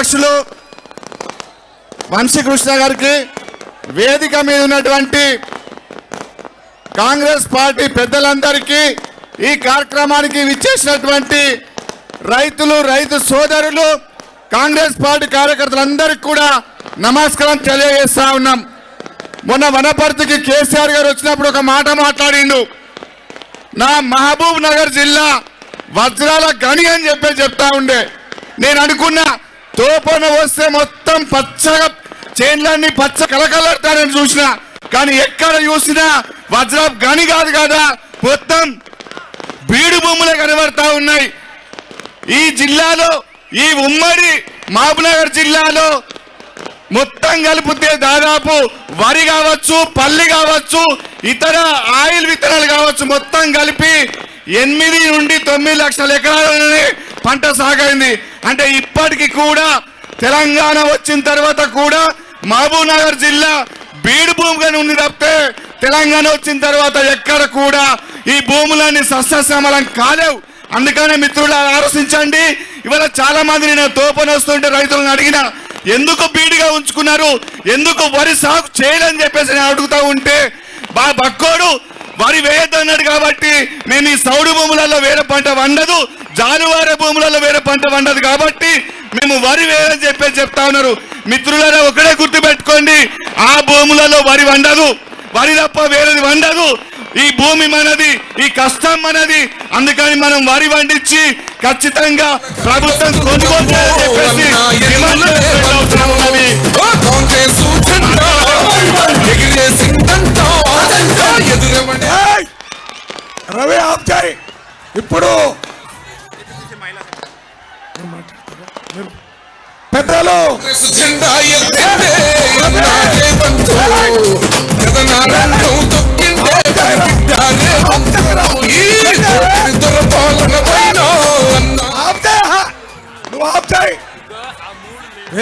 అధ్యక్షులు వంశీకృష్ణ గారికి, వేదిక మీద ఉన్నటువంటి కాంగ్రెస్ పార్టీ పెద్దలందరికీ, ఈ కార్యక్రమానికి విచ్చేసినటువంటి రైతులు, రైతు సోదరులు, కాంగ్రెస్ పార్టీ కార్యకర్తలందరికీ కూడా నమస్కారం తెలియజేస్తా ఉన్నాం. మొన్న వనపర్తికి కేసీఆర్ గారు వచ్చినప్పుడు ఒక మాట మాట్లాడిండు. నా మహబూబ్ నగర్ జిల్లా వజ్రాల గని అని చెప్తా ఉండే. నేను అనుకున్నా తోపన వస్తే మొత్తం పచ్చగా చేన్లన్నీ పచ్చ కలకలాడతానని చూసినా, కానీ ఎక్కడ చూసినా వజ్రం గని కాదు కదా, మొత్తం బీడు భూములే కనబడతా ఉన్నాయి. ఈ జిల్లాలో, ఈ ఉమ్మడి మహబూబ్నగర్ జిల్లాలో మొత్తం కలిపితే దాదాపు వరి కావచ్చు, పల్లి కావచ్చు, ఇతర ఆయిల్ విత్తనాలు కావచ్చు, మొత్తం కలిపి 8 నుండి 9 లక్షల ఎకరాలనే పంట సాగైంది. అంటే ఇప్పటికీ కూడా తెలంగాణ వచ్చిన తర్వాత కూడా మహబూబ్ నగర్ జిల్లా బీడు భూమిగానే ఉంది తప్పితే తెలంగాణ వచ్చిన తర్వాత ఎక్కడ కూడా ఈ భూములన్నీ సస్యశ్యామలం కాలేవు. అందుకనే మిత్రులు ఆలోచించండి. ఇవాళ చాలా మంది నేను తోపన వస్తుంటే రైతులను అడిగిన, ఎందుకు బీడుగా ఉంచుకున్నారు, ఎందుకు వరి సాగు చేయాలని చెప్పేసి నేను అడుగుతా ఉంటే, బక్కోడు వరి వేయద్దన్నాడు కాబట్టి మేము ఈ సౌడు భూములలో వేరే పంట వండదు, జానువారి భూములలో వేరే పంట వండదు కాబట్టి మేము వరి వేయాలని చెప్పేసి చెప్తా ఉన్నారు. మిత్రులారా ఒకటే గుర్తు పెట్టుకోండి, ఆ భూములలో వరి వండదు, వరి తప్ప వేరేది వండదు. ఈ భూమి మనది, ఈ కష్టం మనది. అందుకని మనం వరి వండించి ఖచ్చితంగా ప్రభుత్వం కొనుగోలు చేయాలని చెప్పేసి రవి ఆప్చాయి. ఇప్పుడు పెద్దలు నువ్వు ఆప్చాయి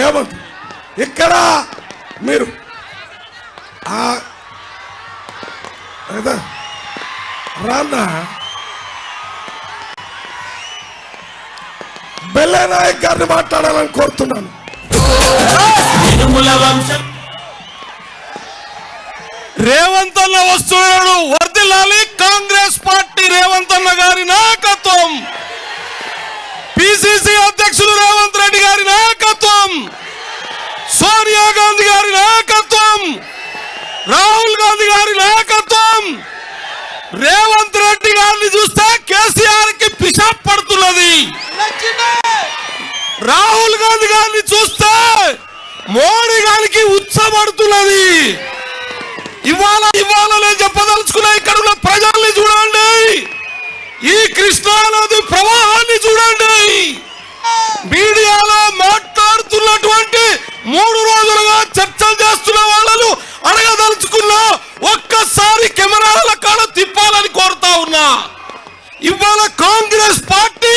ఏమంటు ఇక్కడ మీరు రాన్న బెల్లే నాయక్ గారిని మాట్లాడాలని కోరుతున్నాను. రేవంత్ అన్న వస్తున్నాడు, వర్ధిల్లాలి కాంగ్రెస్ పార్టీ. రేవంత్ అన్న గారి నాయకత్వం, పిసిసి అధ్యక్షులు రేవంత్ రెడ్డి గారి నాయకత్వం, సోనియా గాంధీ గారి నాయకత్వం, రాహుల్ గాంధీ గారి నాయకత్వం. రేవంత్ రెడ్డి గారిని చూస్తే కేసీఆర్ కి పిశాబ్ పడుతున్నది. రాహుల్ గాంధీ గారిని చూస్తే మోడీ గారికి ఉత్సపడుతున్నది. ఇవాళ నేను చెప్పదలుచుకున్నా, ఇక్కడ ఉన్న ప్రజల్ని చూడండి, ఈ కృష్ణానది ప్రవాహాన్ని చూడండి. మీడియాలో మాట్లాడుతున్నటువంటి 3 రోజులుగా చర్చలు చేస్తున్న వాళ్ళను అడగదలుచుకున్నా, ఒక్కసారి కెమెరాల కాడ తిప్పాలని కోరుతా ఉన్నా. ఇవాళ కాంగ్రెస్ పార్టీ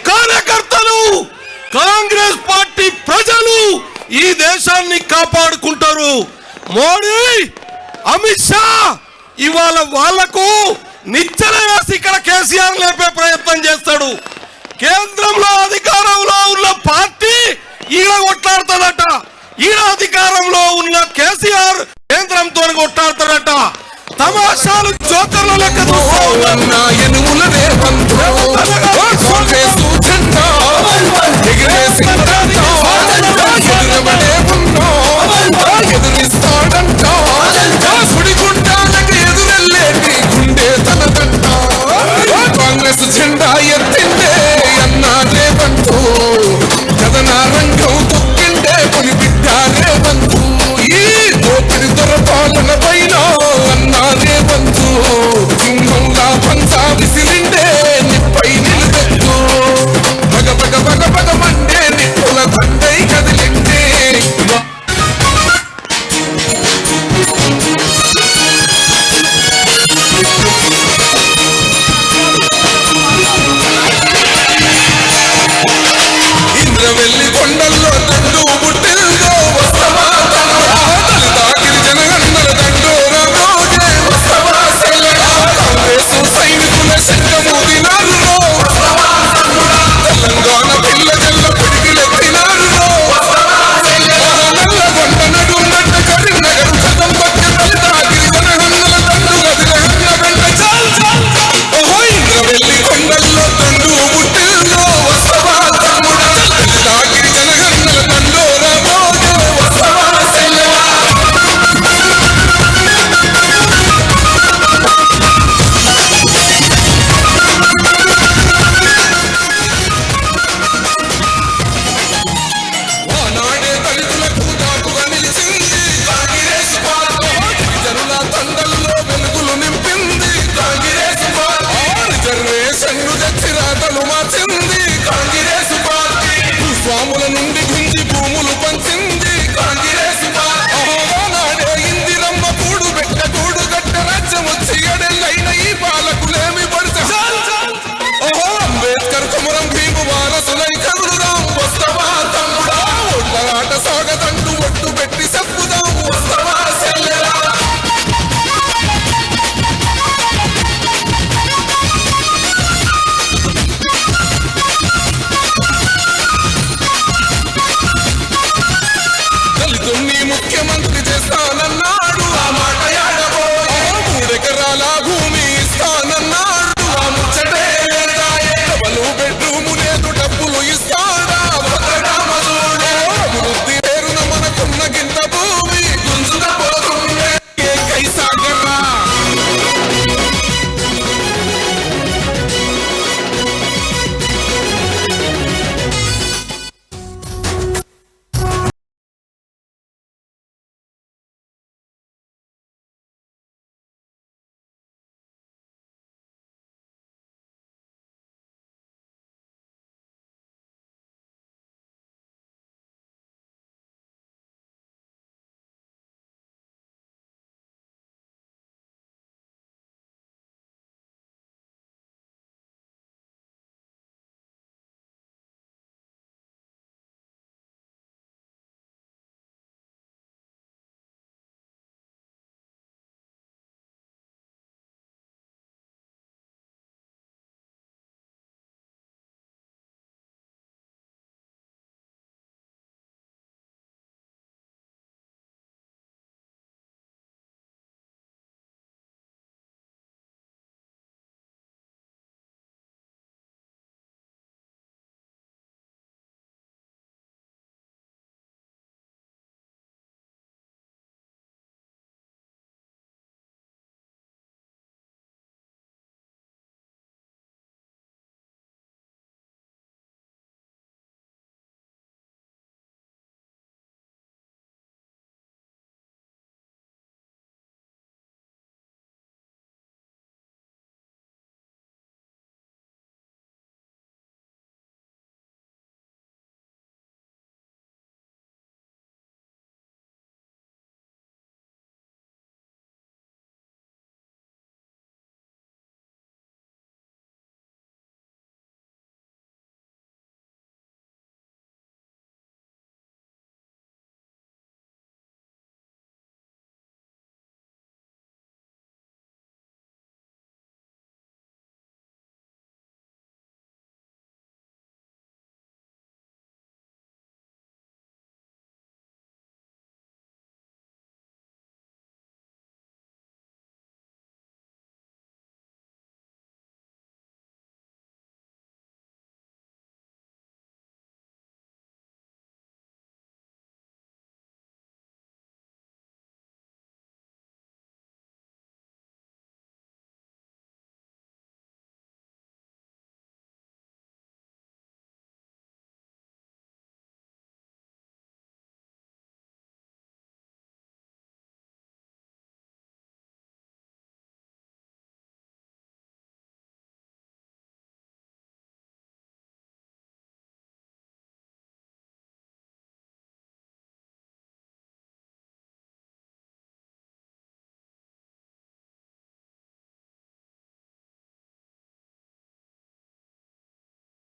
కార్యకర్తలు, కాంగ్రెస్ పార్టీ ప్రజలు ఈ దేశాన్ని కాపాడుకుంటారు. మోడీ, అమిత్ షా ఇవాళ వాళ్లకు నిచ్చెన వేసి ఇక్కడ కేసీఆర్ లేపే ప్రయత్నం చేస్తాడు. కేంద్రంలో అధికారంలో